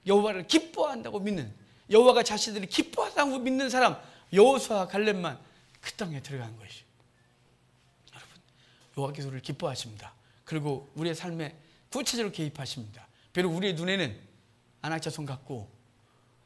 여호와를 기뻐한다고 믿는 여호와가 자신들이 기뻐한다고 믿는 사람 여호수아 갈렙만 그 땅에 들어간 것이죠. 여러분 여호와께서 우리를 기뻐하십니다. 그리고 우리의 삶에 구체적으로 개입하십니다. 비록 우리의 눈에는 안악자 성 같고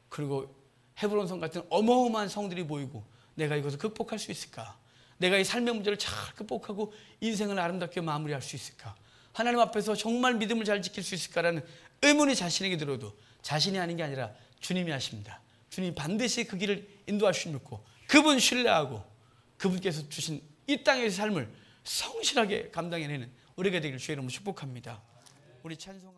그리고 헤브론 성 같은 어마어마한 성들이 보이고 내가 이것을 극복할 수 있을까? 내가 이 삶의 문제를 잘 극복하고 인생을 아름답게 마무리할 수 있을까? 하나님 앞에서 정말 믿음을 잘 지킬 수 있을까라는 의문이 자신에게 들어도 자신이 하는 게 아니라 주님이 하십니다. 주님이 반드시 그 길을 인도하실 줄 믿고 그분 신뢰하고 그분께서 주신 이 땅의 삶을 성실하게 감당해내는 우리가 되기를 주의 이름으로 축복합니다. 우리 찬송